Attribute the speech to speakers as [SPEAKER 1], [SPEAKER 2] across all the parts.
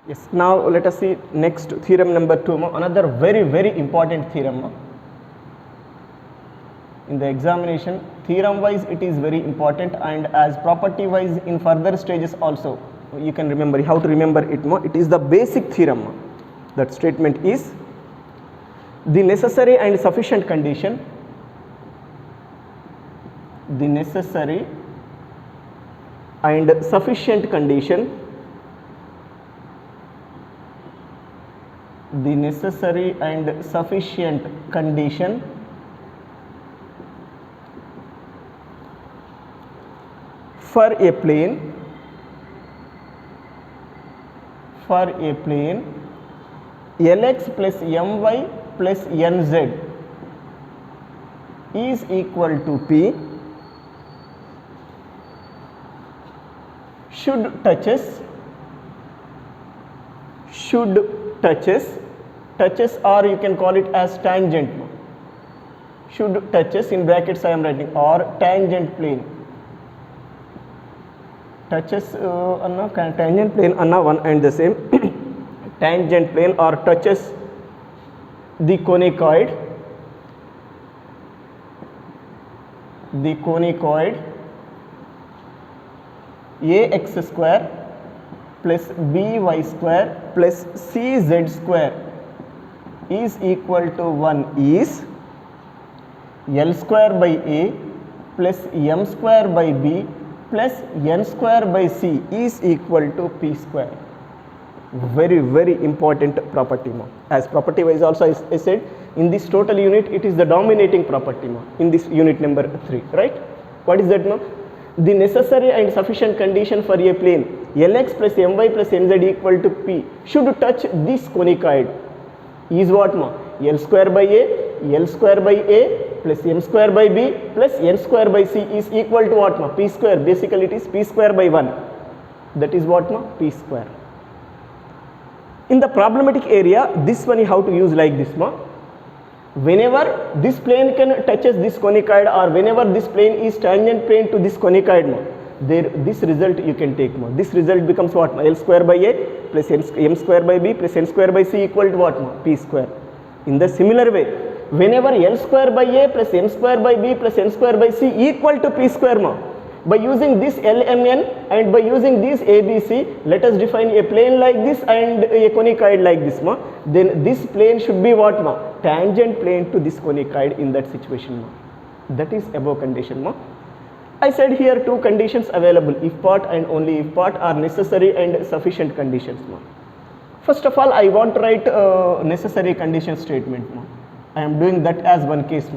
[SPEAKER 1] Yes, now let us see next theorem number 2, another very important theorem. In the examination, theorem wise it is very important, and as property wise in further stages also you can remember how to remember it. It is the basic theorem. That statement is the necessary and sufficient condition, the necessary and sufficient condition, the necessary and sufficient condition for a plane Lx plus My plus Nz is equal to P should touches or you can call it as tangent, should touches in brackets I am writing, or tangent plane, touches tangent plane anna one and the same tangent plane or touches the conicoid ax square plus by square plus cz square is equal to 1 is L square by A plus M square by B plus N square by C is equal to P square. Very important property. As property wise also I said, in this total unit it is the dominating property in this unit number 3, right? What is that? The necessary and sufficient condition for a plane Lx plus My plus Nz equal to P should touch this conicoid is what? L square by A plus M square by B plus N square by C is equal to what? P square. Basically it is P square by 1. That is what? P square. In the problematic area, this one you have to use like this. Whenever this plane can touches this conicoid, or whenever this plane is tangent plane to this conicoid, this result you can take. This result becomes what? L square by A plus M square by B plus N square by C equal to what? P square. In the similar way, whenever L square by A plus M square by B plus N square by C equal to P square, by using this LMN and by using this ABC, let us define a plane like this and a conicoid like this. Then this plane should be what? Tangent plane to this conicoid in that situation. That is above condition. I said here two conditions available, if part and only if part are necessary and sufficient conditions. First of all, I want to write necessary condition statement. I am doing that as one case.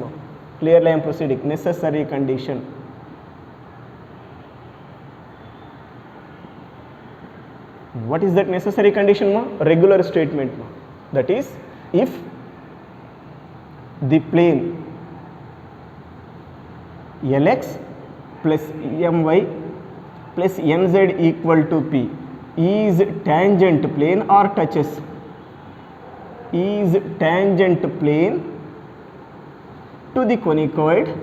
[SPEAKER 1] Clearly I am proceeding. Necessary condition. What is that necessary condition? Regular statement. That is, if the plane Lx plus My plus Nz equal to P is tangent plane or touches, is tangent plane to the conicoid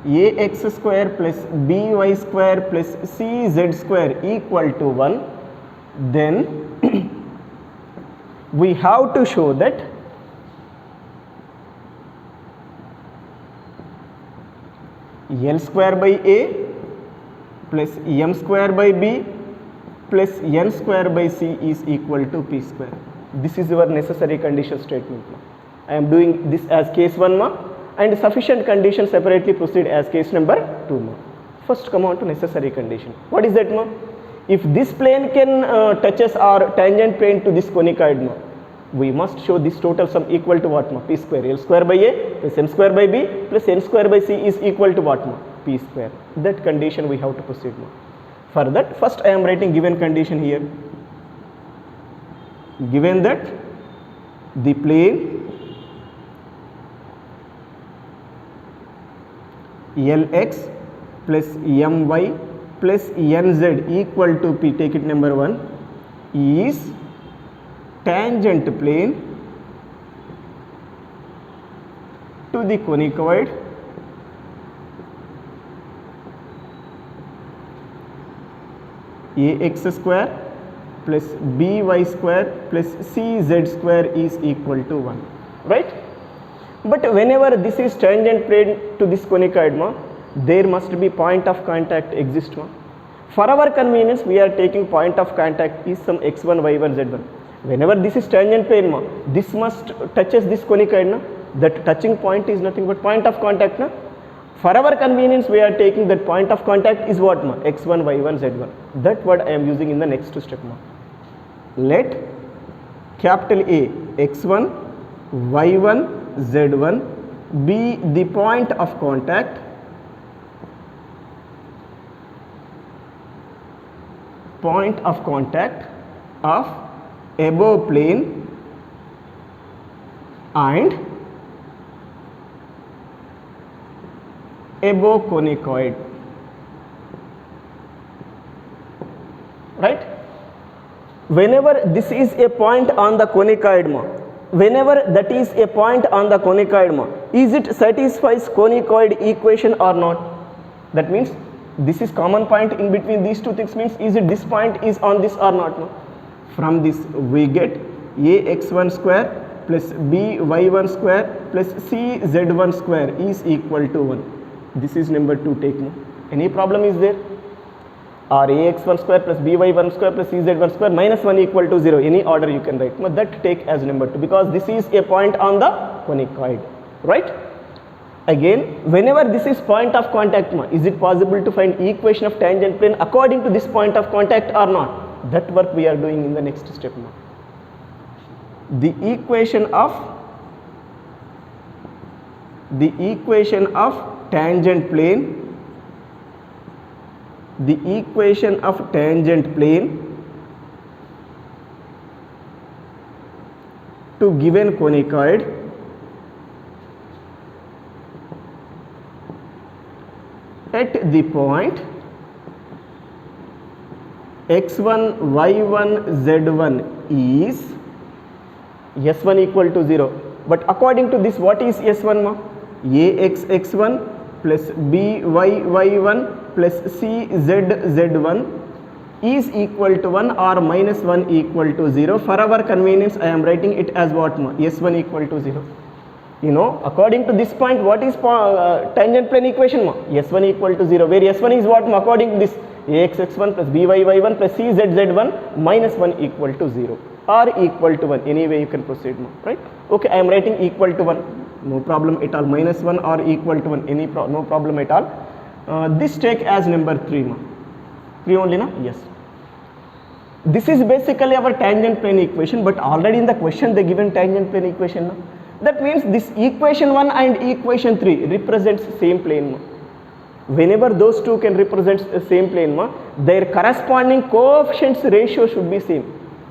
[SPEAKER 1] ax square plus by square plus cz square equal to 1, then we have to show that L square by A plus M square by B plus N square by C is equal to P square. This is your necessary condition statement. I am doing this as case 1 and sufficient condition separately proceed as case number 2. First come on to necessary condition. What is that? If this plane can touches or tangent plane to this conicoid, we must show this total sum equal to what? P square. L square by A plus M square by B plus N square by C is equal to what? P square. That condition we have to proceed. For that, first I am writing given condition here. Given that the plane Lx plus My plus Nz equal to P, take it number 1, is tangent plane to the conicoid ax square plus by square plus cz square is equal to 1, right? But whenever this is tangent plane to this conicoid ma, there must be point of contact exist ma. For our convenience, we are taking point of contact is some x1, y1, z1. Whenever this is tangent plane ma, this must touches this conicoid na. That touching point is nothing but point of contact na. For our convenience, we are taking that point of contact is what ma? x1, y1, z1. That word I am using in the next step ma. Let capital A x1, y1, z1 be the point of contact of above plane and above conicoid, right? Whenever this is a point on the conicoid ma, whenever that is a point on the conicoid ma, is it satisfies conicoid equation or not? That means this is common point in between these two things, means is it this point is on this or not? No? From this we get ax1 square plus by1 square plus cz1 square is equal to 1. This is number 2 take no. Any problem is there? Or ax1 square plus by1 square plus cz1 square minus 1 equal to 0. Any order you can write. But that take as number 2 because this is a point on the conicoid, right? Again, whenever this is point of contact ma, is it possible to find equation of tangent plane according to this point of contact or not? That work we are doing in the next step ma. The equation of tangent plane, the equation of tangent plane to given conicoid at the point x1, y1, z1 is s1 equal to 0. But according to this, what is s1 ma? axx1 plus byy1 plus czz1 is equal to 1 or minus 1 equal to 0. For our convenience, I am writing it as what ma? s1 equal to 0. You know, according to this point, what is tangent plane equation ma? s1 equal to 0, where s1 is what ma? According to this, axx1 plus byy1 plus czz1 minus 1 equal to 0 or equal to 1. Anyway you can proceed ma, right? Okay, I am writing equal to 1, no problem at all. Minus 1 or equal to 1, no problem at all. This take as number 3 ma. 3 only na? Yes. This is basically our tangent plane equation, but already in the question they given tangent plane equation na? That means this equation 1 and equation 3 represents same plane ma. Whenever those two can represent the same plane ma, their corresponding coefficients ratio should be same.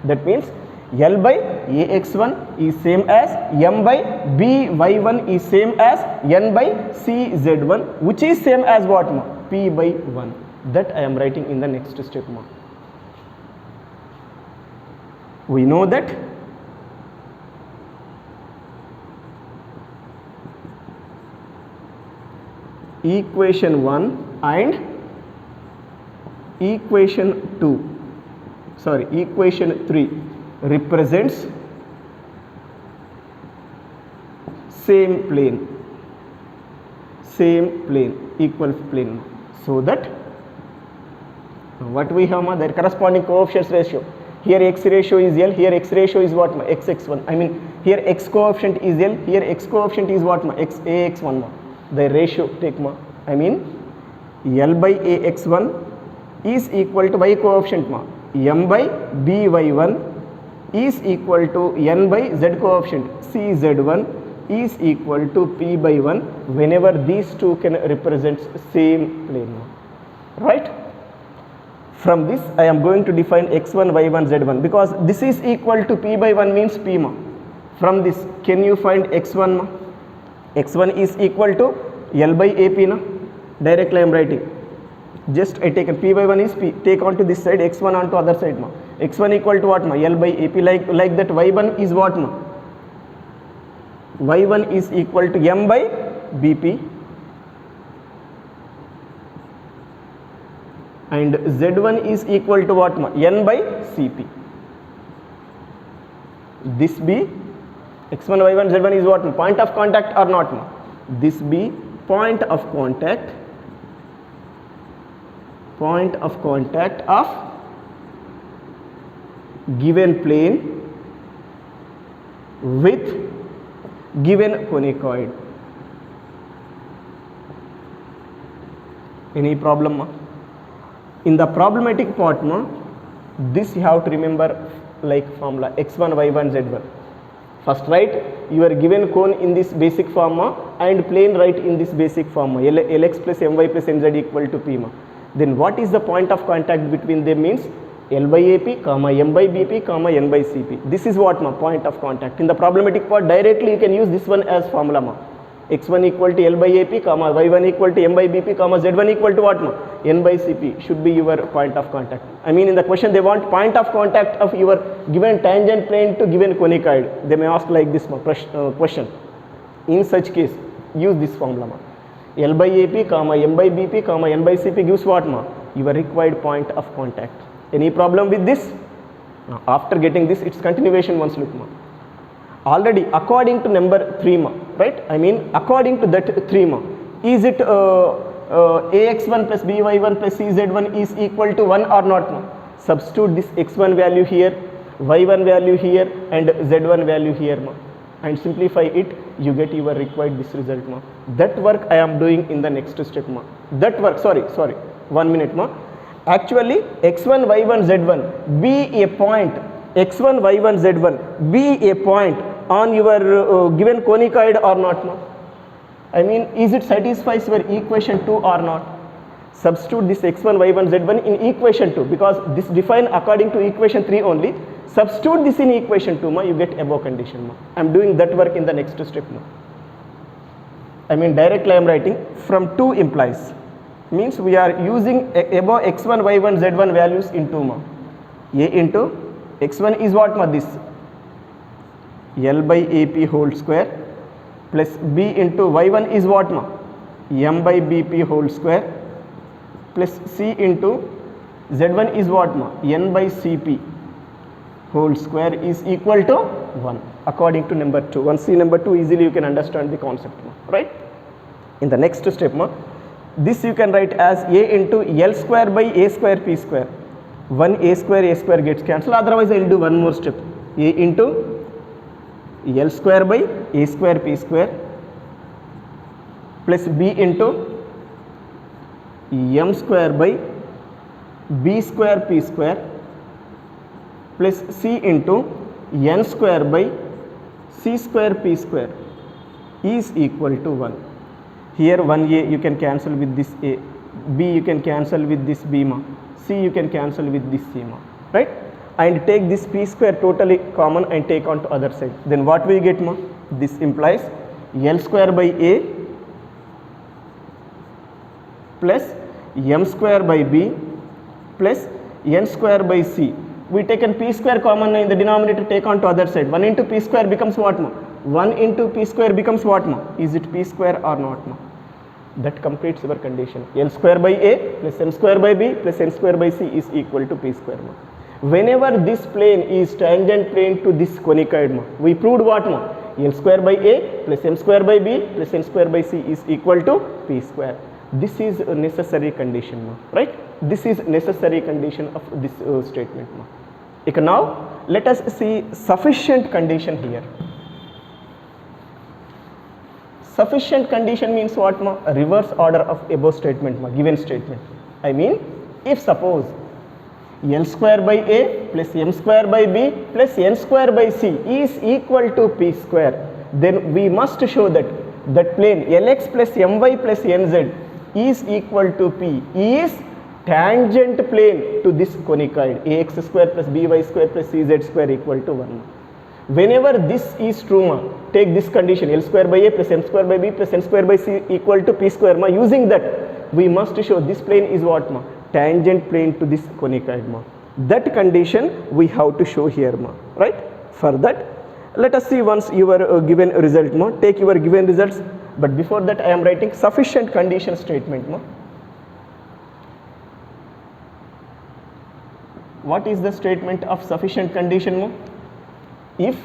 [SPEAKER 1] That means L by ax1 is same as m by by1 is same as n by cz1, which is same as what ma? P by 1. That I am writing in the next step ma. We know that equation 1 and equation 3 represents same plane, equal plane. So that what we have ma? Their corresponding coefficients ratio. Here x ratio is L, here x ratio is what ma? xx1. I mean here x coefficient is L, here x coefficient is what ma? ax1 ma. The ratio take ma, I mean L by ax1 is equal to y coefficient ma, m by by1 is equal to n by z coefficient, cz1 is equal to p by 1 whenever these two can represent same plane ma. Right? From this I am going to define x1, y1, z1 because this is equal to p by 1 means p ma. From this can you find x1 ma? x1 is equal to L by AP na. Directly I am writing. Just I take p by 1 is p. Take on to this side, x1 on to other side ma. x1 equal to what ma? L by AP. Like that y1 is what ma? y1 is equal to m by BP and Z1 is equal to what ma? N by Cp. This be x1 y1 z1 is what ma? Point of contact or not ma? This be point of contact of given plane with given conicoid. Any problem ma? In the problematic part ma, this you have to remember like formula x1 y1 z1. First write you are given cone in this basic form ma, and plane right in this basic form ma, Lx plus my plus nz equal to p ma. Then what is the point of contact between them means L by AP comma M by BP comma N by CP. This is what ma? Point of contact. In the problematic part directly you can use this one as formula ma. x1 equal to L by AP comma y1 equal to M by BP comma z1 equal to what ma? N by Cp should be your point of contact. I mean in the question they want point of contact of your given tangent plane to given conicoid. They may ask like this ma, question. In such case use this formula ma. L by AP comma M by BP comma N by Cp gives what ma? Your required point of contact. Any problem with this? After getting this, its continuation once look ma. Already according to number 3 ma, right? I mean according to that 3 ma, is it ax1 plus by1 plus cz1 is equal to 1 or not ma? Substitute this x1 value here, y1 value here and z1 value here ma, and simplify it, you get your required this result ma. That work I am doing in the next step ma. That work, sorry 1 minute ma. Actually x1 y1 z1 be a point, x1 y1 z1 be a point on your given conicoid or not ma? I mean is it satisfies your equation 2 or not? Substitute this x1 y1 z1 in equation 2 because this defined according to equation 3 only. Substitute this in equation 2 ma, you get above condition ma. I am doing that work in the next step ma. I mean directly I am writing from 2 implies means we are using above x1 y1 z1 values in 2 ma. A into x1 is what ma? This L by AP whole square plus B into y1 is what ma? M by BP whole square plus C into z1 is what ma? N by Cp whole square is equal to 1 according to number 2. Once see number 2 easily you can understand the concept ma, right? In the next step ma, this you can write as A into L square by A square P square. 1 A square gets cancelled, otherwise I will do one more step. A into L square by A square P square plus B into M square by B square P square plus C into N square by C square P square is equal to 1. Here 1A you can cancel with this A, B you can cancel with this B ma, C you can cancel with this C ma, right? And take this P square totally common and take on to other side. Then what we get ma? This implies L square by A plus M square by B plus N square by C. We taken P square common in the denominator, take on to other side. 1 into P square becomes what ma? 1 into P square becomes what ma? Is it P square or not ma? That completes our condition. L square by A plus M square by B plus N square by C is equal to P square ma. Whenever this plane is tangent plane to this conicoid ma, we proved what ma? L square by A plus M square by B plus N square by C is equal to P square. This is a necessary condition ma, right? This is necessary condition of this statement ma. Okay, now let us see sufficient condition here. Sufficient condition means what ma? A reverse order of above statement ma, given statement. I mean if suppose L square by A plus M square by B plus N square by C is equal to P square, then we must show that that plane Lx plus My plus Nz is equal to P is tangent plane to this conicoid ax square plus by square plus cz square equal to 1. Whenever this is true ma, take this condition L square by A plus M square by B plus N square by C equal to P square ma. Using that we must show this plane is what ma? Tangent plane to this conicoid ma. That condition we have to show here ma, right? For that let us see once your given result ma. Take your given results, but before that I am writing sufficient condition statement ma. what is the statement of sufficient condition ma? If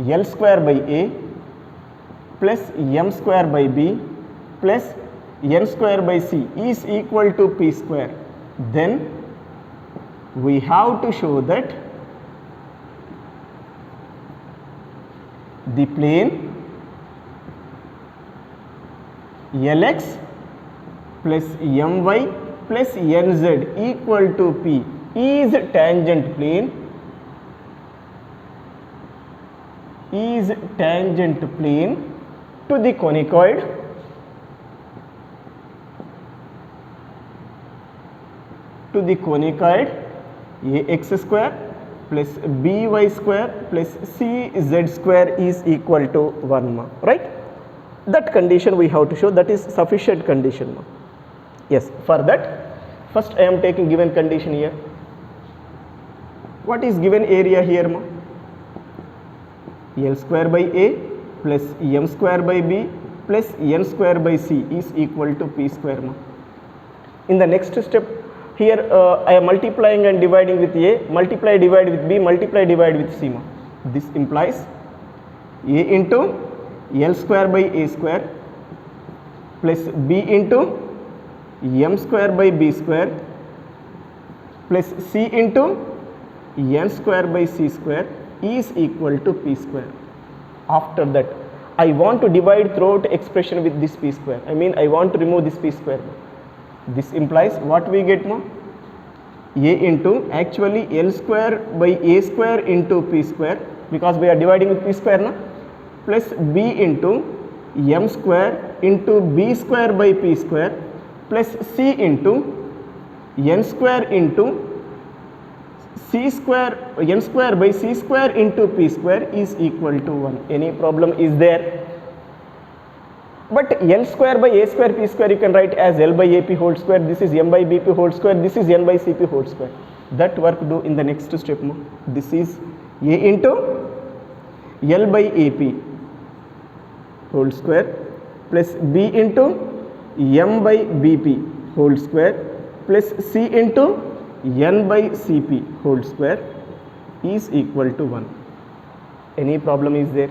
[SPEAKER 1] L square by A plus M square by B plus N square by C is equal to P square, then we have to show that the plane Lx plus My plus Nz equal to P is tangent plane to the conicoid ax square plus by square plus cz square is equal to 1 ma, right? That condition we have to show, that is sufficient condition ma. Yes, for that first I am taking given condition here. What is given area here ma? L square by A plus M square by B plus N square by C is equal to P square ma. In the next step, here I am multiplying and dividing with A, multiply divide with B, multiply divide with C ma. This implies A into L square by A square plus B into M square by B square plus C into N square by C square is equal to P square. After that, I want to divide throughout expression with this P square. I mean, I want to remove this P square. This implies what we get ma? A into actually L square by A square into P square, because we are dividing with P square na, plus B into M square into B square by P square plus C into N square into C square, N square by C square into P square is equal to 1. Any problem is there? But L square by A square P square you can write as L by AP whole square, this is M by BP whole square, this is N by CP whole square. That work do in the next step ma. This is A into L by AP whole square plus B into M by BP whole square plus C into N by Cp whole square is equal to 1. Any problem is there?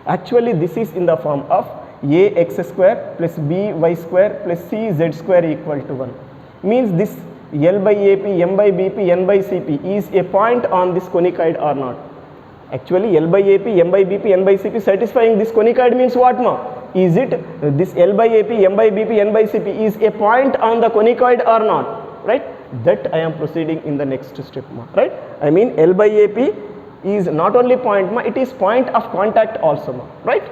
[SPEAKER 1] Actually this is in the form of ax square plus by square plus cz square equal to 1. Means this L by AP, M by BP, N by Cp is a point on this conicoid or not? Actually L by AP, M by BP, N by Cp satisfying this conicoid means what ma? Is it this L by AP, M by BP, N by Cp is a point on the conicoid or not? Right? That I am proceeding in the next step ma, right? I mean L by AP is not only point ma, it is point of contact also ma, right?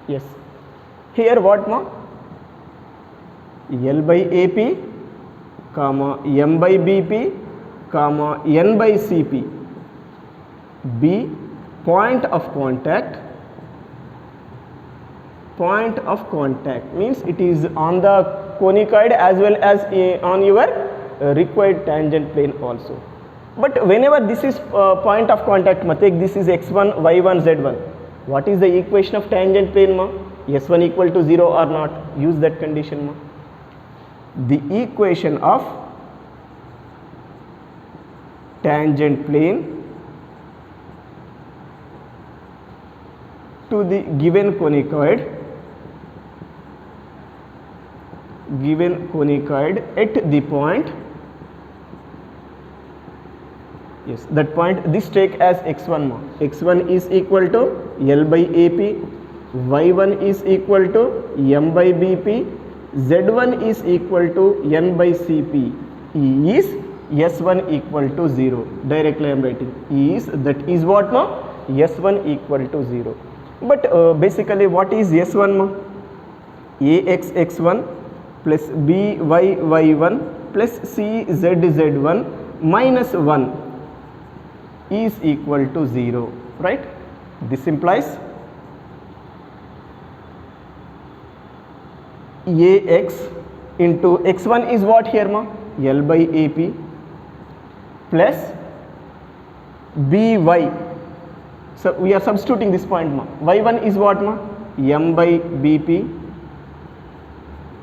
[SPEAKER 1] Yes. Here what ma? L by AP, comma M by BP, comma N by Cp be point of contact means it is on the conicoid as well as on your required tangent plane also. But whenever this is point of contact ma, take this is x1, y1, z1. What is the equation of tangent plane ma? S1 equal to 0 or not? Use that condition ma. The equation of tangent plane to the given conicoid at the point, yes, that point, this take as x1 ma. X1 is equal to L by AP, y1 is equal to M by BP, z1 is equal to N by Cp is S1 equal to 0. Directly I am writing is, that is what ma? S1 equal to 0. But basically what is S1 ma? Ax x1 plus by y1 plus czz1 minus 1 is equal to 0, right? This implies Ax into x1 is what here ma? L by AP plus by, so we are substituting this point ma. Y1 is what ma? m by bp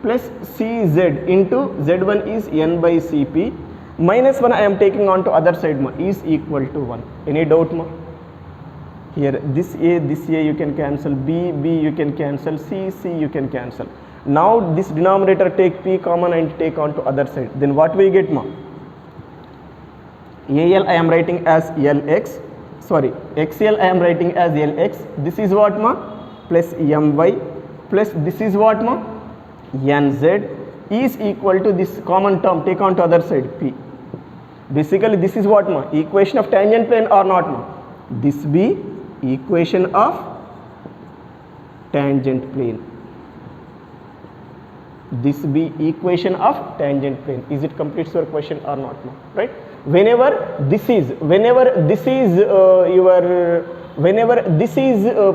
[SPEAKER 1] plus cz into z1 is n by cp minus 1 I am taking on to other side ma, is equal to 1. Any doubt ma? Here this a you can cancel, b you can cancel, c you can cancel. Now this denominator take p common and take on to other side. Then what we get ma? AL I am writing as LX, sorry, XL I am writing as LX. This is what ma? Plus my plus this is what ma? NZ is equal to this common term take on to other side p. Basically this is what ma? Equation of tangent plane or not ma? This be equation of tangent plane. This be equation of tangent plane. Is it completes your question or not ma? Right? Whenever this is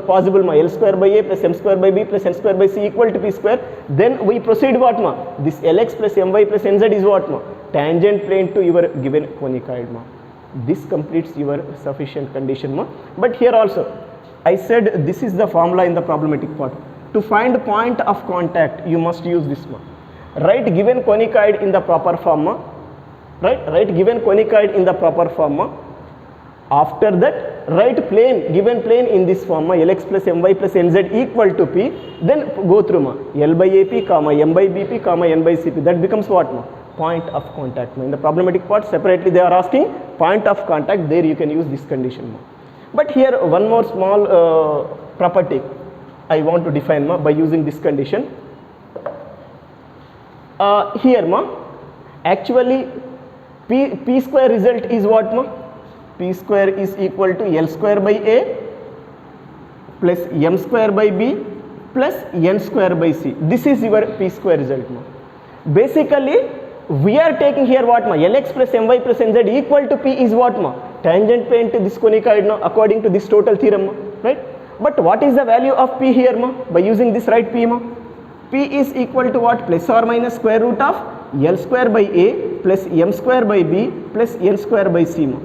[SPEAKER 1] possible ma, L square by a plus m square by b plus n square by c equal to p square, then we proceed what ma? This Lx plus my plus nz is what ma? Tangent plane to your given conicoid ma. This completes your sufficient condition ma. But here also I said this is the formula in the problematic part. To find point of contact you must use this ma. Write given conicoid in the proper form ma. Write given conicoid in the proper form ma. After that write plane, given plane in this form ma, Lx plus my plus nz equal to p, then go through ma, L by ap comma m by bp comma n by cp. That becomes what ma? Point of contact ma. In the problematic part separately they are asking point of contact, there you can use this condition ma. But here one more small property I want to define ma by using this condition. Here ma, actually p square result is what ma? P square is equal to L square by a plus m square by b plus n square by c. This is your p square result ma. Basically we are taking here what ma? Lx plus my plus nz equal to p is what ma? Tangent plane to this conicoid now according to this total theorem ma, right? But what is the value of p here ma? By using this right p ma? P is equal to what? Plus or minus square root of L square by a plus m square by b plus n square by c ma.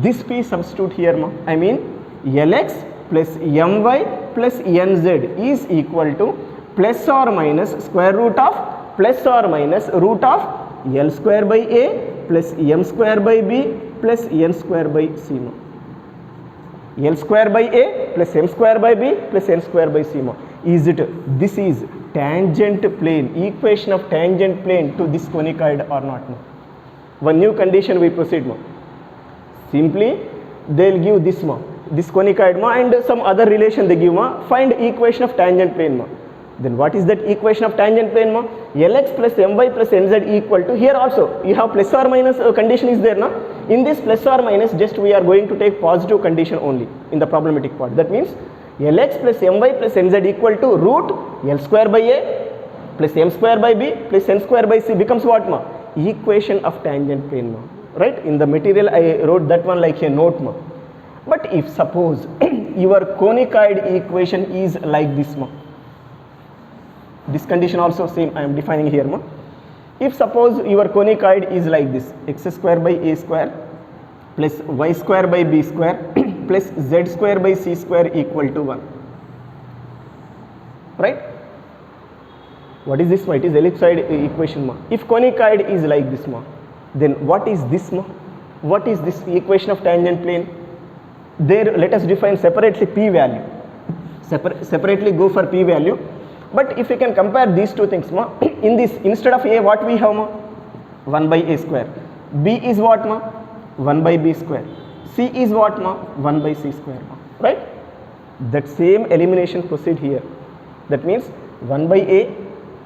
[SPEAKER 1] This p substitute here ma, I mean Lx plus my plus nz is equal to plus or minus square root of plus or minus root of L square by a plus m square by b plus n square by c ma. L square by a plus m square by b plus n square by c ma. Is it, this is tangent plane, equation of tangent plane to this conicoid or not ma? One new condition we proceed ma. Simply they will give this ma, this conicoid ma, and some other relation they give ma. Find equation of tangent plane ma. Then what is that equation of tangent plane ma? Lx plus my plus nz equal to, here also you have plus or minus condition is there na. In this plus or minus just we are going to take positive condition only in the problematic part. That means Lx plus my plus nz equal to root L square by a plus m square by b plus n square by c becomes what ma? Equation of tangent plane ma. Right? In the material I wrote that one like a note ma. But if suppose your conicoid equation is like this ma, this condition also same I am defining here ma. If suppose your conicoid is like this, x square by a square plus y square by b square plus z square by c square equal to 1. Right? What is this ma? It is ellipsoid equation ma. If conicoid is like this ma, then what is this ma? What is this equation of tangent plane? There let us define separately p value. Separately go for p value. But if you can compare these two things ma, in this instead of a what we have ma? 1 by a square. B is what ma? 1 by b square. C is what ma? 1 by c square ma. Right? That same elimination proceed here. That means 1 by a,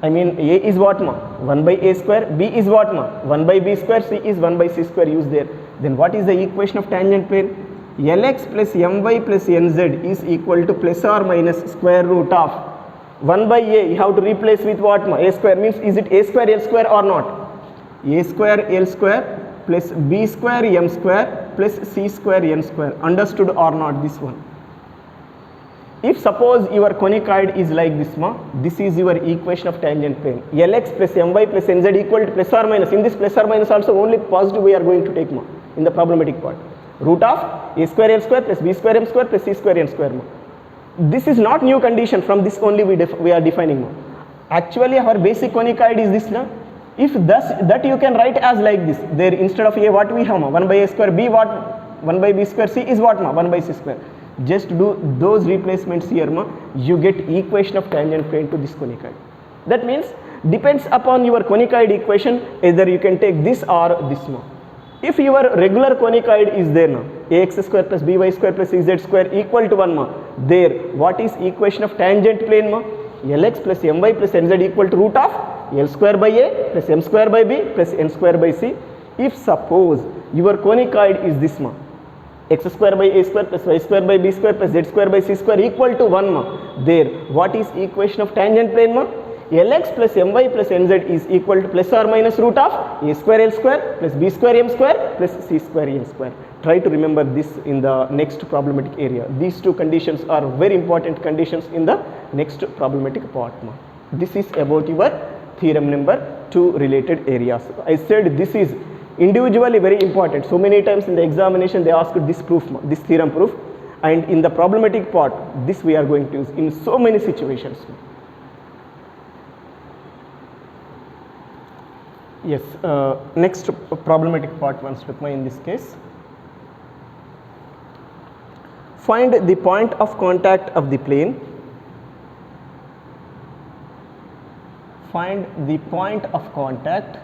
[SPEAKER 1] I mean a is what ma? 1 by a square. B is what ma? 1 by b square. C is 1 by c square use there. Then what is the equation of tangent plane? Lx plus my plus nz is equal to plus or minus square root of 1 by a, you have to replace with what ma? A square means is it a square L square or not? A square L square plus b square m square plus c square n square. Understood or not this one? If suppose your conicoid is like this ma, this is your equation of tangent plane. Lx plus my plus nz equal to plus or minus. In this plus or minus also only positive we are going to take ma in the problematic part. Root of a square L square plus b square m square plus c square n square ma. This is not new condition, from this only we are defining now. Actually our basic conicoid is this now. If thus that you can write as like this, there instead of a what we have 1 by a square, b what 1 by b square, c is what 1 by c square. Just do those replacements here ma, you get equation of tangent plane to this conicoid. That means depends upon your conicoid equation, either you can take this or this ma. If your regular conicoid is there now, ax square plus by square plus cz square equal to 1 ma, there what is equation of tangent plane ma? Lx plus my plus nz equal to root of L square by a plus m square by b plus n square by c. If suppose your conicoid is this ma, x square by a square plus y square by b square plus z square by c square equal to 1 ma, there what is equation of tangent plane ma? Lx plus my plus nz is equal to plus or minus root of a square L square plus b square m square plus c square n square. Try to remember this in the next problematic area. These two conditions are very important conditions in the next problematic part ma. This is about your theorem number 2 related areas. I said this is individually very important. So many times in the examination they asked this proof, this theorem proof, and in the problematic part this we are going to use in so many situations. Yes, next problematic part once look in this case. Find the point of contact of the plane. Find the point of contact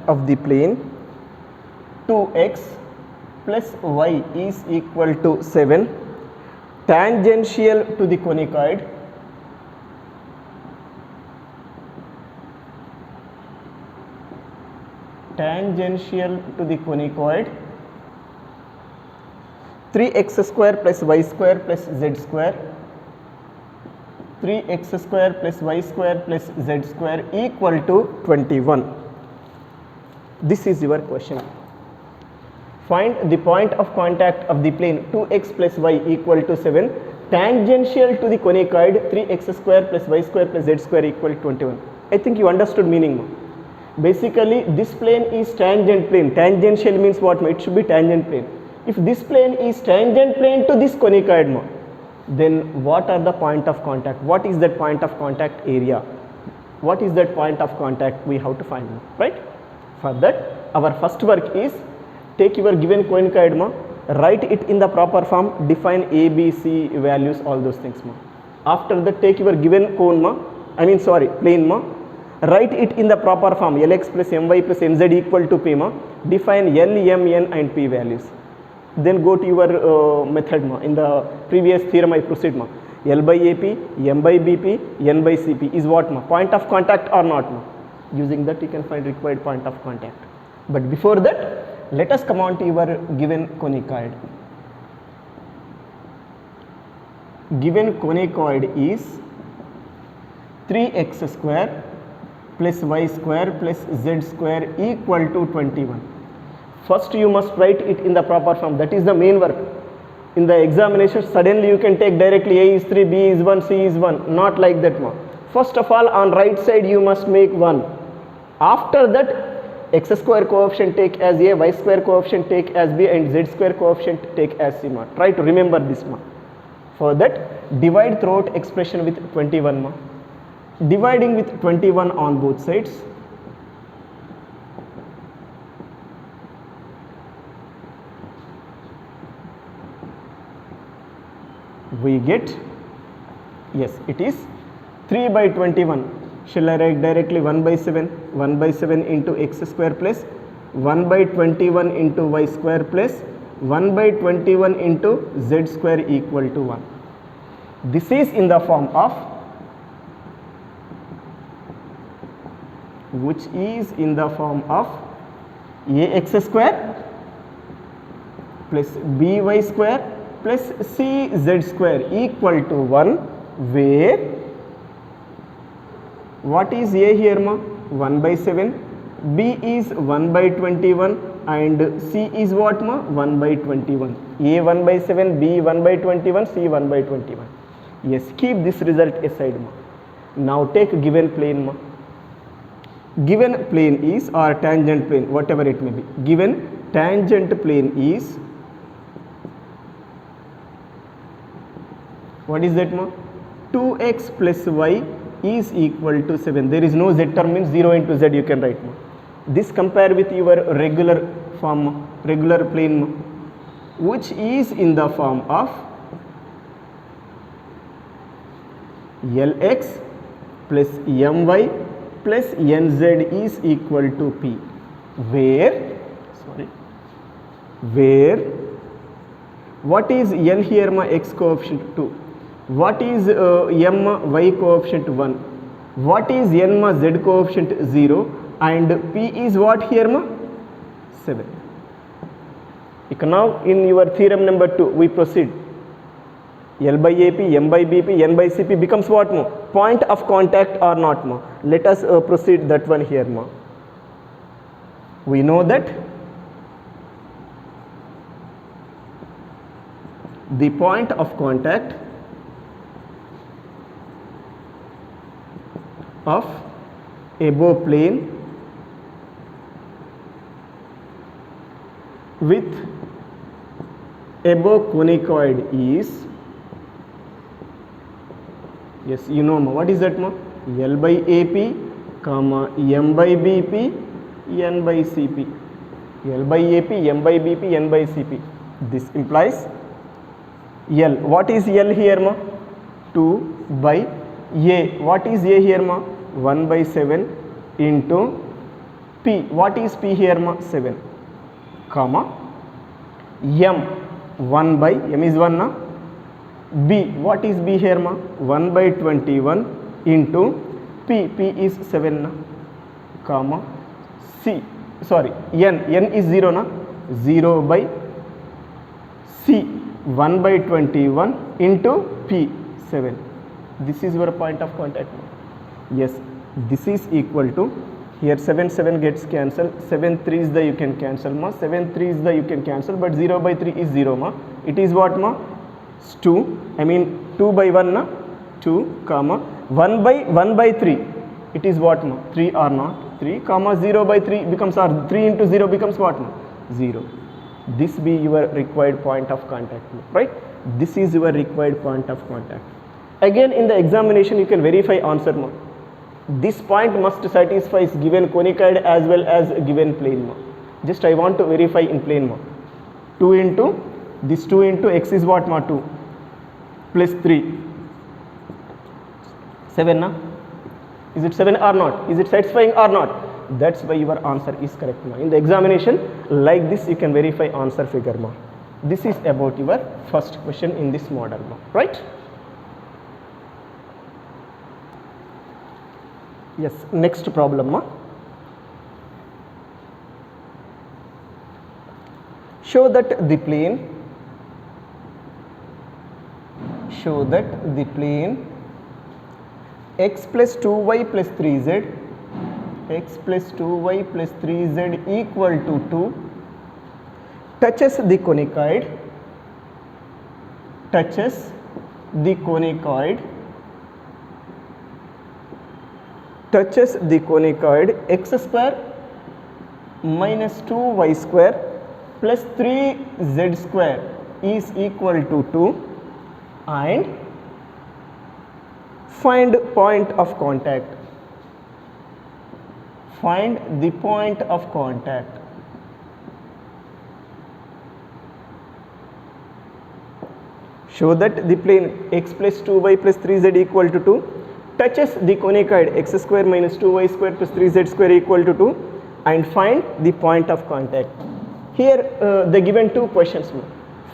[SPEAKER 1] of the plane 2x plus y is equal to 7 tangential to the conicoid tangential to the conicoid 3x square plus y square plus z square 3x square plus y square plus z square equal to 21. This is your question. Find the point of contact of the plane 2x plus y equal to 7 tangential to the conicoid 3x square plus y square plus z square equal to 21. I think you understood meaning. Basically this plane is tangent plane. Tangential means what? It should be tangent plane. If this plane is tangent plane to this conicoid, then what are the point of contact? What is that point of contact area? What is that point of contact we have to find, right? For that our first work is take your given conicoid, write it in the proper form, define a, b, c values, all those things. After that take your given cone, plane, write it in the proper form, Lx plus my plus nz equal to p, define L, m, n and p values. Then go to your method. In the previous theorem I proceed. L by ap, m by bp, n by cp is what? Point of contact or not? Using that you can find required point of contact. But before that, let us come on to your given conicoid. Given conicoid is 3x square plus y square plus z square equal to 21. First you must write it in the proper form. That is the main work. In the examination suddenly you can take directly a is 3, b is 1, c is 1. Not like that one. First of all on right side you must make 1. After that x square coefficient take as a, y square coefficient take as b and z square coefficient take as c. Try to remember this. For that divide throughout expression with 21. Dividing with 21 on both sides. We get, yes, it is 3 by 21. Shall I write directly 1 by 7? 1 by 7 into x square plus 1 by 21 into y square plus 1 by 21 into z square equal to 1. This is in the form of, which is in the form of ax square plus by square plus cz square equal to 1, where what is a here 1 by 7, b is 1 by 21 and c is what 1 by 21. A 1 by 7, b 1 by 21, c 1 by 21. Yes, keep this result aside. Now take given plane. given plane is, or tangent plane, whatever it may be, given tangent plane is, what is that ma? 2x plus y is equal to 7. There is no z term, means 0 into z you can write ma. This compare with your regular form, regular plane ma, which is in the form of Lx plus My plus Nz is equal to P, where what is L here ma? X coefficient 2, what is M ma? Y coefficient 1, what is N ma? Z coefficient 0, and P is what here ma? 7. Now in your theorem number 2 we proceed. L by AP, M by BP, N by CP becomes what ma? Point of contact or not ma? Let us proceed that one here ma. We know that the point of contact of above plane with above conicoid is, yes, you know ma, what is that ma? L by AP, comma M by BP, N by CP. L by AP, M by BP, N by CP. This implies L. What is L here ma? 2 by A. What is A here ma? 1 by 7 into P. What is P here ma? 7, comma M. 1 by, M is 1 na? B. What is B here ma? 1 by 21 into P. P is 7 na? Comma C. Sorry, N. N is 0 na? 0 by C. 1 by 21 into P, 7. This is your point of contact. Yes, this is equal to, here 7 7 gets cancelled, 7 3 is the you can cancel ma, 7 3 is the you can cancel, but 0 by 3 is 0 ma. It is what ma? 2, I mean 2 by 1 na? 2, comma 1 by 3, it is what ma? 3 or not? 3, comma 0 by 3 becomes, or 3 into 0 becomes what ma? 0. This be your required point of contact, right? This is your required point of contact. Again in the examination you can verify answer ma. This point must satisfy given conicoid as well as given plane ma. Just I want to verify in plane ma. 2 into, this 2 into x is what ma? 2 plus 3, 7 na? Is it 7 or not? Is it satisfying or not? That's why your answer is correct ma. In the examination like this you can verify answer figure ma. This is about your first question in this model ma, right? Yes, next problem ma. Show that the plane x plus 2y plus 3z, x plus 2y plus 3z equal to 2 touches the conicoid x square minus 2y square plus 3z square is equal to 2, and find point of contact. Find the point of contact. Show that the plane x plus 2y plus 3z equal to 2 touches the conicoid x square minus 2y square plus 3z square equal to 2, and find the point of contact. Here they given two questions.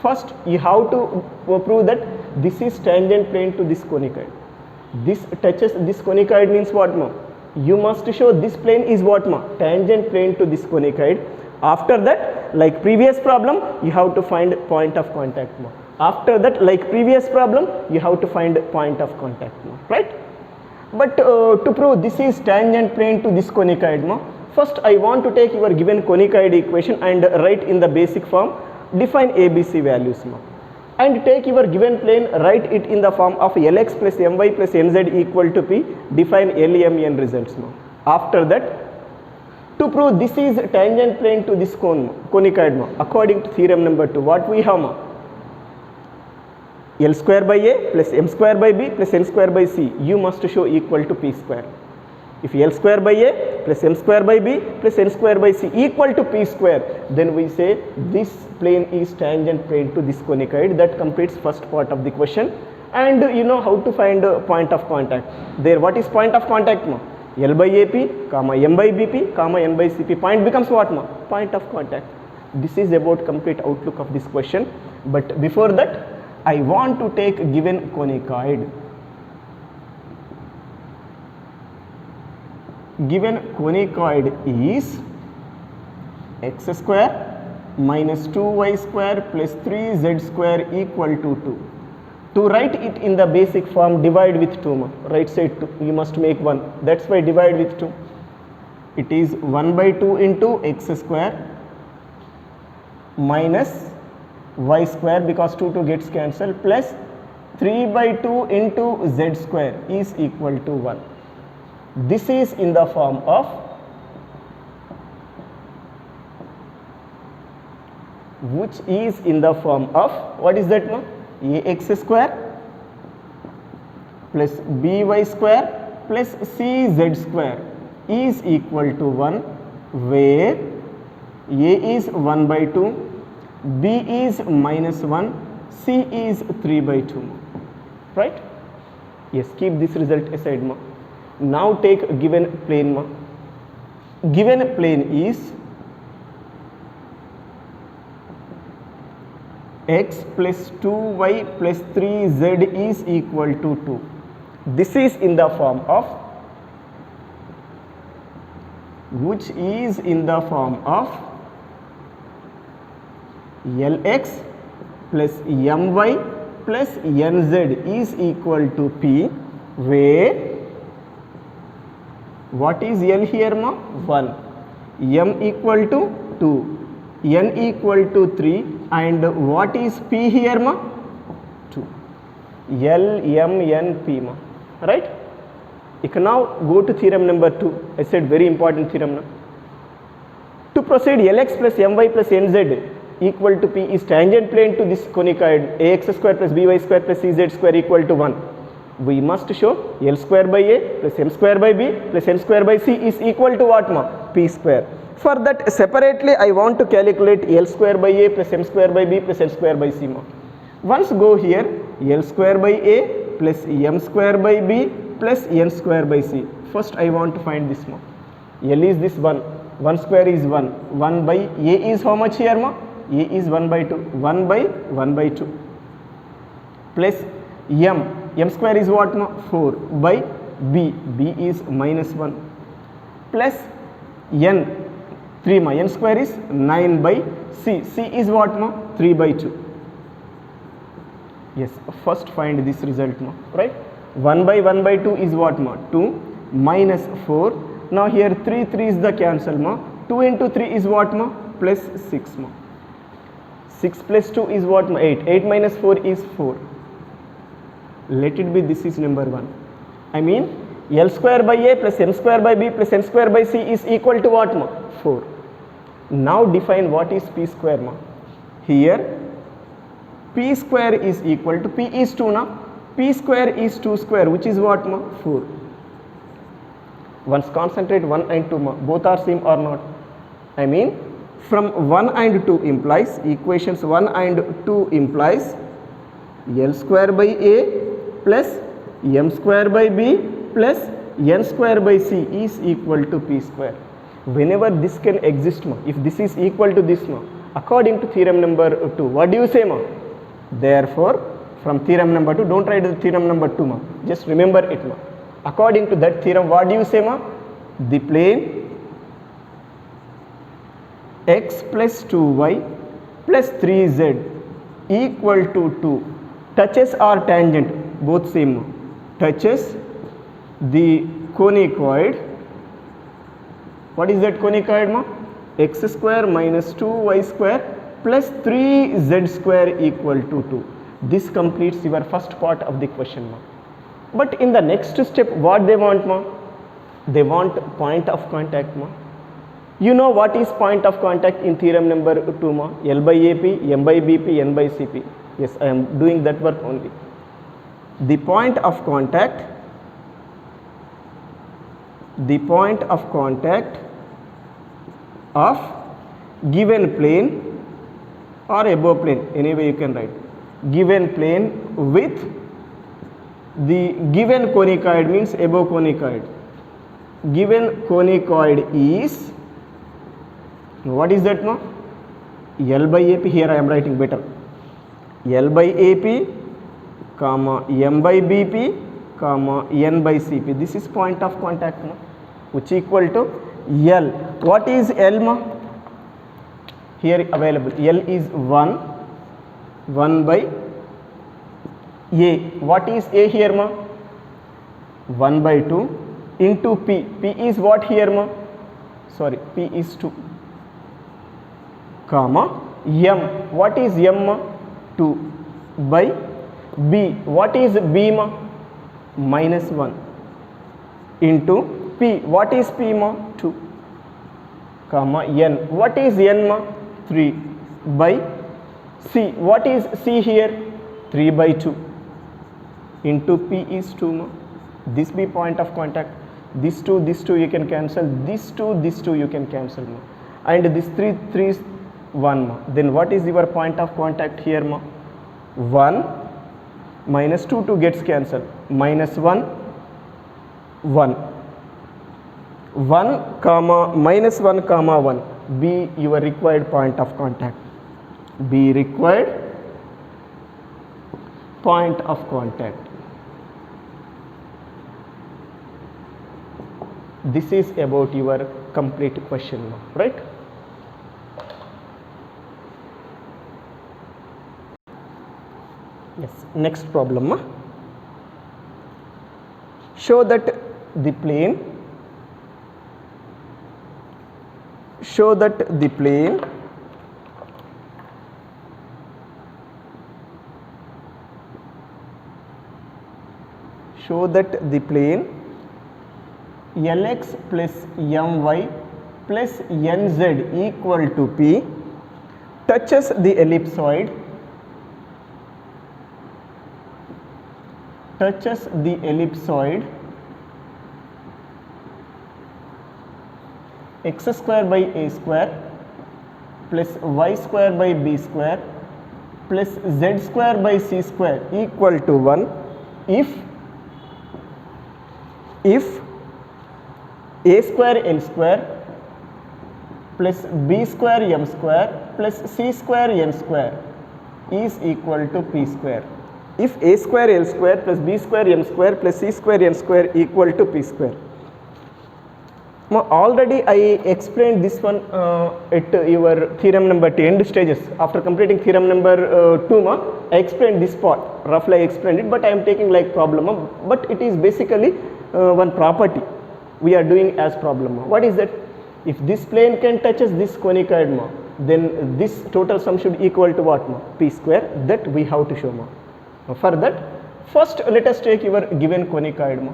[SPEAKER 1] First you have to prove that this is tangent plane to this conicoid. This touches this conicoid means what ma? You must show this plane is what ma? Tangent plane to this conicoid. After that, like previous problem, you have to find point of contact ma. After that, like previous problem, you have to find point of contact ma, right? But to prove this is tangent plane to this conicoid ma, first I want to take your given conicoid equation and write in the basic form, define ABC values ma, and take your given plane, write it in the form of Lx plus My plus Nz equal to P, define LMN results ma. After that To prove this is tangent plane to this cone conicoid ma, according to theorem number 2, what we have ma? L square by A plus M square by B plus N square by C, you must show equal to P square. If L square by A plus M square by B plus N square by C equal to P square, then we say this plane is tangent plane to this conicoid. That completes first part of the question. And you know how to find point of contact. There, what is point of contact ma? L by AP, comma M by BP, comma N by CP. Point becomes what ma? Point of contact. This is about complete outlook of this question. But before that, I want to take given conicoid. Given conicoid is x square minus 2y square plus 3z square equal to 2. To write it in the basic form, divide with 2 ma. Right side 2, you must make 1. That's why divide with 2. It is 1 by 2 into x square minus y square, because 2 gets cancelled, plus 3 by 2 into z square is equal to 1. This is in the form of what is that ma? Ax square plus by square plus cz square is equal to 1, where a is 1 by 2, b is minus 1, c is 3 by 2, right? Yes, keep this result aside ma. Now take given plane ma. Given plane is x plus 2y plus 3z is equal to 2. This is in the form of Lx plus my plus nz is equal to p, where what is L here ma? 1, m equal to 2, n equal to 3, and what is p here ma? 2. L, m, n, p ma, right? You can now go to theorem number 2. I said very important theorem now. To proceed, Lx plus my plus nz equal to p is tangent plane to this conicoid ax square plus by square plus cz square equal to 1. We must show L square by A plus M square by B plus N square by C is equal to what ma? P square. For that, separately I want to calculate L square by A plus M square by B plus N square by C ma. Once go here, L square by A plus M square by B plus N square by C. First I want to find this ma. L is this 1, 1 square is 1, 1 by A is how much here ma? A is 1 by 2, 1 by 1 by 2 plus M square is what ma? 4 by B is minus 1 plus N 3 ma, N square is 9 by C is what ma? 3 by 2. Yes, first find this result ma, right? 1 by 2 is what ma? 2 minus 4. Now here 3 is the cancel ma. 2 into 3 is what ma? Plus 6 ma. 6 plus 2 is what ma? 8. 8 minus 4 is 4. Let it be, this is number 1. I mean L square by A plus M square by B plus N square by C is equal to what ma? 4. Now define what is P square ma. Here P square is equal to, P is 2 na, P square is 2 square, which is what ma? 4. Once concentrate 1 and 2 ma, both are same or not? I mean from 1 and 2 implies, equations 1 and 2 implies L square by A plus M square by B plus N square by C is equal to P square. Whenever this can exist ma, if this is equal to this ma, according to theorem number 2, what do you say ma? Therefore, from theorem number 2, don't write the theorem number 2 ma, just remember it ma. According to that theorem, what do you say ma? The plane x plus 2y plus 3z equal to 2 touches or tangent, both same ma, touches the conicoid. What is that conicoid ma? X square minus 2y square plus 3z square equal to 2. This completes your first part of the question ma. But in the next step, what they want ma? They want point of contact ma. You know what is point of contact in theorem number 2 ma? L by AP, M by BP, N by CP. Yes, I am doing that work only. The point of contact of given plane or above plane, anyway you can write, given plane with the given conicoid, means above conicoid. Given conicoid is, what is that, no? L by AP, here I am writing better. L by AP, comma, M by BP, comma, N by CP. This is point of contact, no? Which equal to L. What is L, ma? Here available. L is 1 by A. What is A here, ma? 1 by 2 into P. P is what here, ma? Sorry, P is 2. Comma, M. What is M, ma? 2 by B. What is B, ma? Minus 1 into P. What is P, ma? 2. Comma, N. What is N, ma? 3 by C. What is C here? 3 by 2 into P is 2, ma. This be point of contact. This 2 you can cancel. This 2 you can cancel, ma. And this 3 is 1, ma. Then what is your point of contact here, ma? 1 minus 2 gets cancelled. Minus 1 comma minus 1 comma 1 be your required point of contact. Be required point of contact. This is about your complete question, right? Yes, next problem. Show that the plane Lx plus My plus Nz equal to P touches the ellipsoid x square by a square plus y square by b square plus z square by c square equal to 1 if a square l square plus b square m square plus c square n square is equal to p square. If a square l square plus b square m square plus c square n square equal to p square. Already I explained this one at your theorem number 2 end stages. After completing theorem number 2, I explained this part. Roughly I explained it, but I am taking like problem. But it is basically one property we are doing as problem. What is that? If this plane can touches this conicoid, then this total sum should equal to what? P square. That we have to show. For that, first let us take your given conicoid.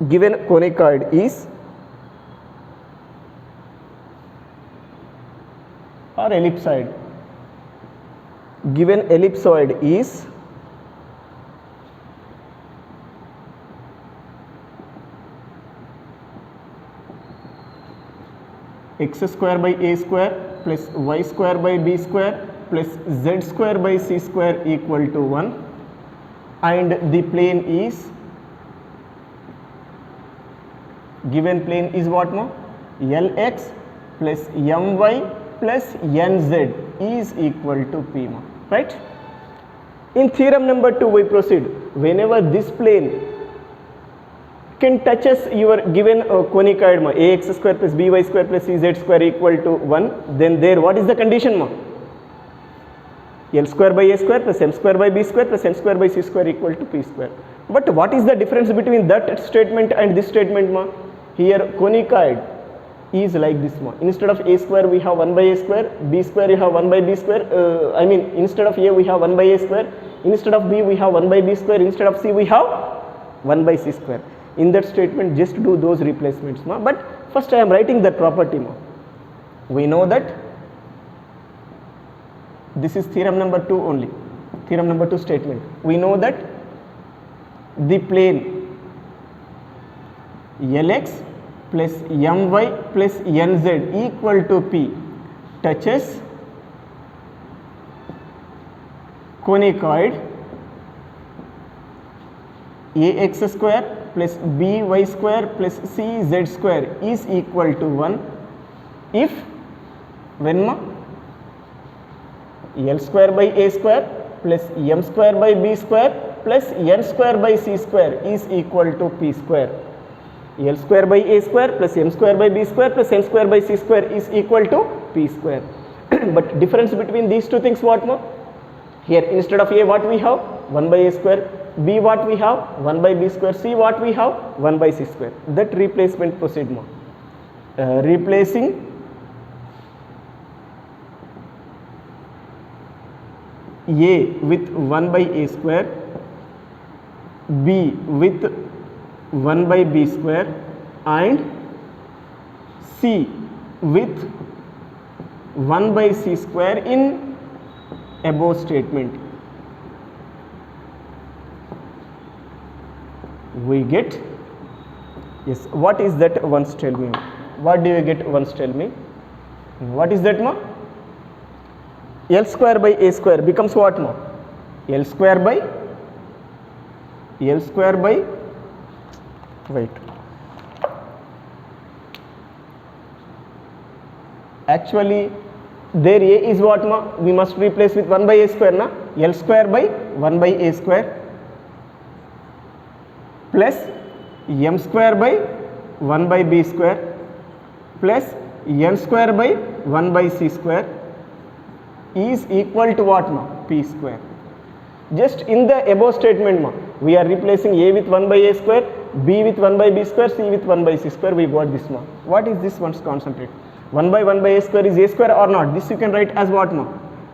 [SPEAKER 1] Given conicoid is or ellipsoid. Given ellipsoid is x square by a square plus y square by b square plus z square by c square equal to 1, and the plane is, given plane is what, Lx plus My plus Nz is equal to P, right? In theorem number 2 we proceed. Whenever this plane can touches your given conicoid, ax square plus by square plus cz square equal to 1, then there what is the condition? L square by a square plus m square by b square plus n square by c square equal to p square. But what is the difference between that statement and this statement? Here conicoid is like this. Instead of a square we have 1 by a square, b square you have 1 by b square, instead of a we have 1 by a square, instead of b we have 1 by b square, instead of c we have 1 by c square. In that statement just do those replacements. But First I am writing that property. We know that this is theorem number 2 only, theorem number 2 statement. We know that the plane Lx plus My plus Nz equal to P touches conicoid Ax square plus By square plus Cz square is equal to 1 if when L square by A square plus M square by B square plus N square by C square is equal to P square. L square by A square plus M square by B square plus N square by C square is equal to P square. But difference between these two things what more? Here instead of A what we have? 1 by A square. B what we have? 1 by B square. C what we have? 1 by C square. That replacement proceed more. Replacing A with 1 by A square, B with 1 by B square and C with 1 by C square in above statement. We get, yes, what is that once tell me? What do you get once tell me? What is that ma? L square by A square becomes what ma? L square by wait, actually there A is what ma? We must replace with 1 by A square na? L square by 1 by A square plus M square by 1 by B square plus N square by 1 by C square is equal to what ma? P square. Just in the above statement ma, we are replacing A with 1 by A square, B with 1 by B square, C with 1 by C square. We got this ma. What is this once concentrate? 1 by A square is A square or not? This you can write as what ma?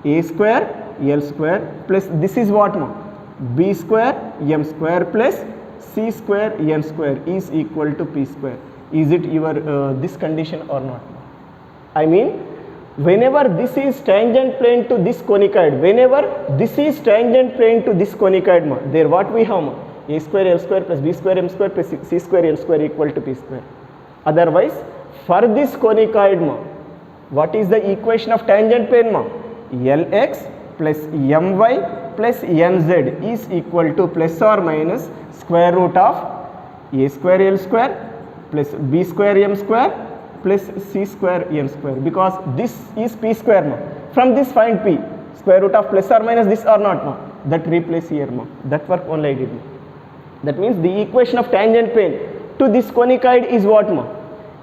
[SPEAKER 1] A square L square plus this is what ma? B square M square plus C square N square is equal to P square. Is it your this condition or not? I mean, whenever this is tangent plane to this conicoid, whenever this is tangent plane to this conicoid ma, there what we have ma? A square L square plus B square M square plus C square N square equal to P square. Otherwise, for this conicoid ma, what is the equation of tangent plane ma? Lx plus My plus Nz is equal to plus or minus square root of A square L square plus B square M square plus C square N square, because this is P square ma. From this find P, square root of plus or minus this or not ma, that replace here ma. That work only I did ma. That means the equation of tangent plane to this conicoid is what ma?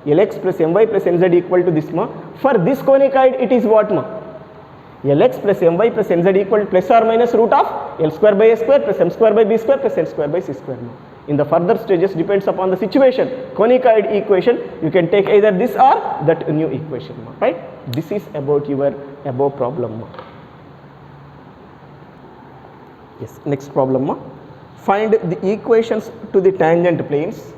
[SPEAKER 1] Lx plus My plus Nz equal to this ma. For this conicoid it is what ma? Lx plus My plus Nz equal to plus or minus root of L square by A square plus M square by B square plus N square by C square ma. In the further stages depends upon the situation. Conicoid equation you can take either this or that new equation ma, right? This is about your above problem ma. Yes, next problem ma. Find the equations to the tangent planes.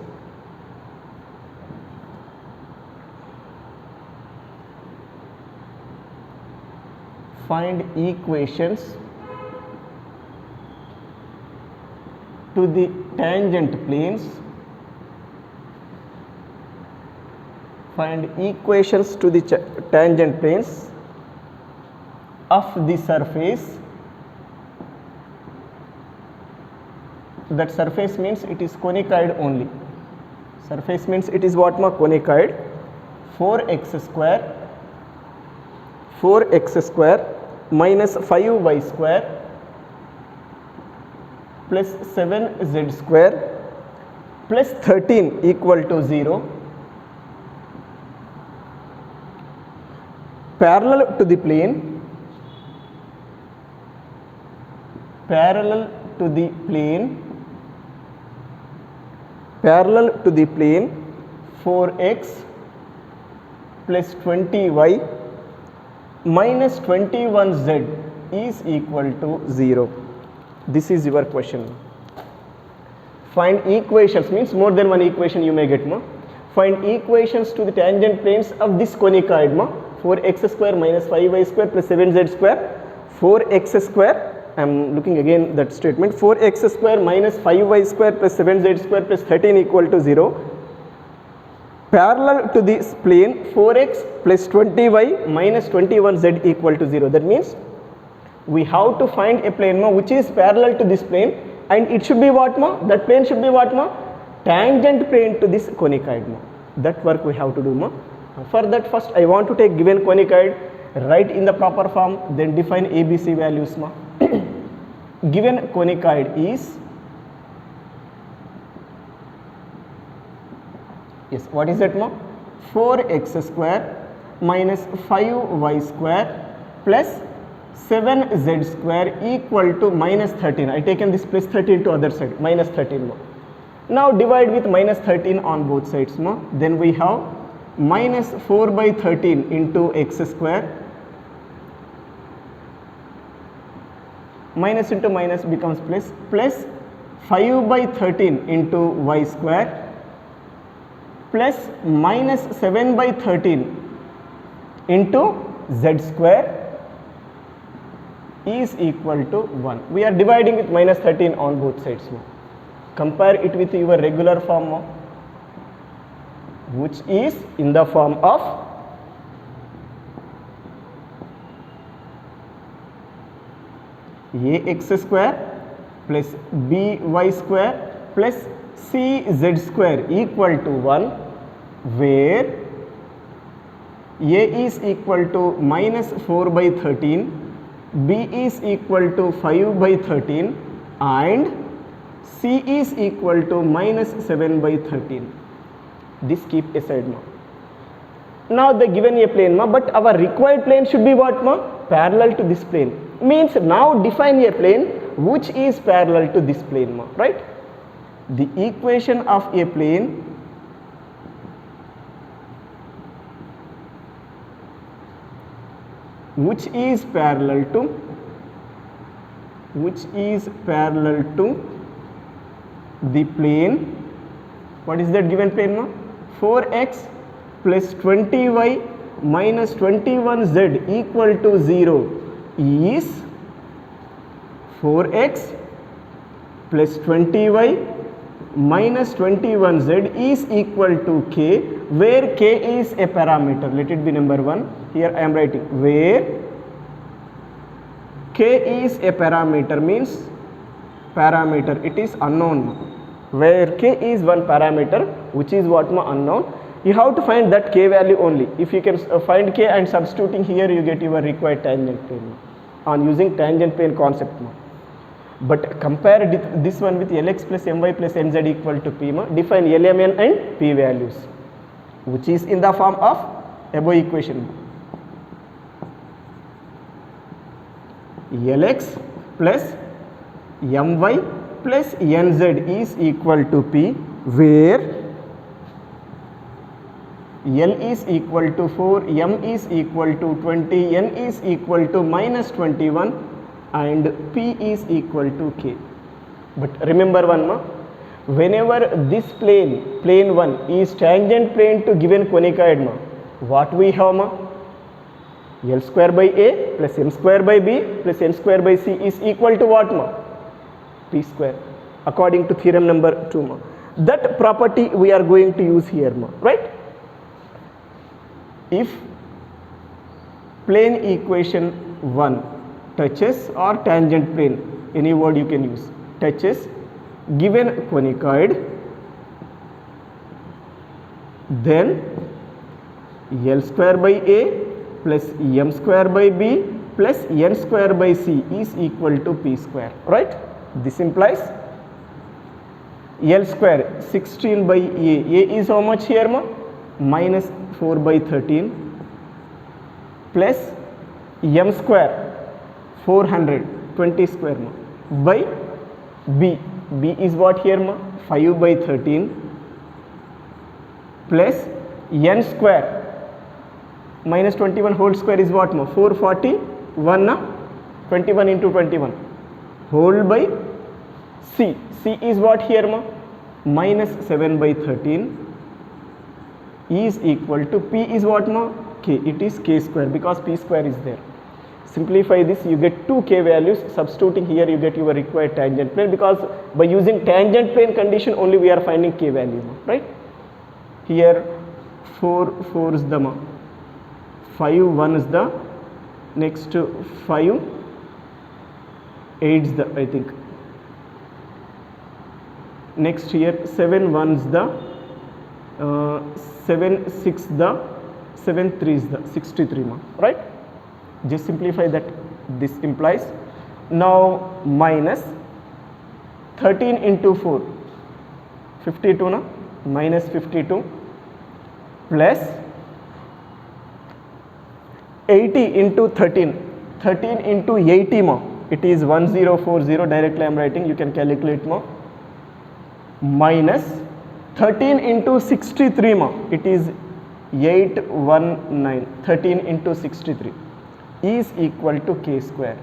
[SPEAKER 1] Find equations to the tangent planes. Find equations to the tangent planes of the surface. That surface means it is conicoid only. Surface means it is what ma? Conicoid. 4x square minus 5y square plus 7z square plus 13 equal to 0, parallel to the plane, 4x plus 20y minus 21z is equal to 0. This is your question. Find equations means more than one equation you may get ma. Find equations to the tangent planes of this conicoid ma. 4x square minus 5y square plus 7z square. 4x square, I am looking again that statement, 4x square minus 5y square plus 7z square plus 13 equal to 0. Parallel to this plane 4x plus 20y minus 21z equal to 0. That means we have to find a plane ma which is parallel to this plane, and it should be what ma? That plane should be what ma? Tangent plane to this conicoid ma. That work we have to do ma. For that, first I want to take given conicoid, write in the proper form, then define ABC values ma. Given conicoid is, yes, what is that ma? 4x square minus 5y square plus 7z square equal to minus 13. I taken this plus 13 to other side, minus 13 ma. Now divide with minus 13 on both sides ma. Then we have minus 4 by 13 into x square. Minus into minus becomes plus, plus 5 by 13 into y square plus minus 7 by 13 into z square is equal to 1. We are dividing with minus 13 on both sides ma. Compare it with your regular form ma, which is in the form of ax square plus by square plus cz square equal to 1, where a is equal to minus 4 by 13, b is equal to 5 by 13 and c is equal to minus 7 by 13. This keep aside ma. Now the given a plane ma, but our required plane should be what ma? Parallel to this plane. Means now define a plane which is parallel to this plane ma, right? The equation of a plane which is parallel to the plane, what is that given plane ma? 4x plus 20y minus 21z equal to 0 is 4x plus 20y minus 21z is equal to k, where k is a parameter. Let it be number 1. Here I am writing where k is a parameter, means parameter it is unknown. Where k is one parameter which is what ma? Unknown. You have to find that k value only. If you can find k and substituting here, you get your required tangent plane on using tangent plane concept ma. But compare this one with Lx plus My plus Nz equal to P ma. Define Lmn and P values, which is in the form of above equation. Lx plus My plus Nz is equal to P, where L is equal to 4, M is equal to 20, N is equal to minus 21 and P is equal to K. But remember one ma, whenever this plane, plane 1 is tangent plane to given conicoid ma, what we have ma? L square by A plus M square by B plus N square by C is equal to what ma? P square, according to theorem number 2 ma. That property we are going to use here ma, right? If plane equation 1 touches or tangent plane, any word you can use, touches given conicoid, then L square by A plus M square by B plus N square by C is equal to P square, right? This implies L square 16 by A is how much here ma? Minus 4 by 13 plus M square 400 20 square ma, by B is what here ma? 5 by 13 plus N square minus 21 whole square is what ma? 441 na? 21 into 21 whole by C is what here ma? Minus 7 by 13 is equal to p is what ma? K. It is k square because p square is there. Simplify this, you get 2k values. Substituting here, you get your required tangent plane, because by using tangent plane condition only we are finding k value, right? Here 4 is the 5 1 is the next 5 8 is the, I think, next here 7 1 is the 7 6 the 7 3 is the 63 right? Just simplify that. This implies now minus 13 into 4 52 na, minus 52 plus 80 into 13 into 80 ma, it is 1040. Directly I am writing, you can calculate ma, minus 13 into 63 ma, it is 819. 13 into 63 is equal to k square.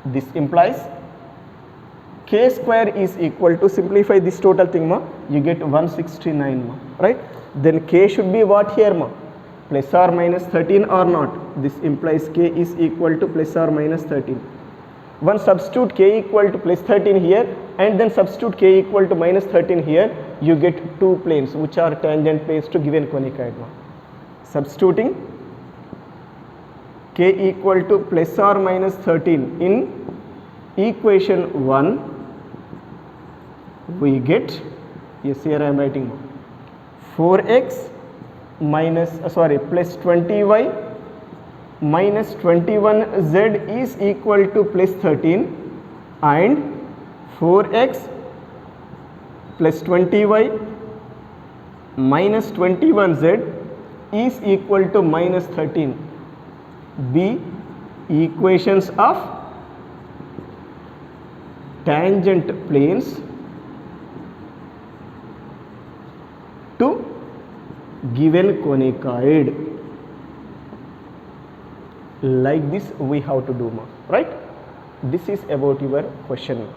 [SPEAKER 1] This implies k square is equal to, simplify this total thing ma, you get 169 ma, right? Then k should be what here ma? Plus or minus 13 or not? This implies k is equal to plus or minus 13. One substitute k equal to plus 13 here and then substitute k equal to minus 13 here, you get two planes which are tangent planes to given conicoid. Substituting k equal to plus or minus 13 in equation 1, we get, yes, here I am writing 4x minus plus 20y minus 21z is equal to plus 13, and 4x plus 20y minus 21z is equal to minus 13 be equations of tangent planes to given conicoid. Like this we have to do, right? This is about your question.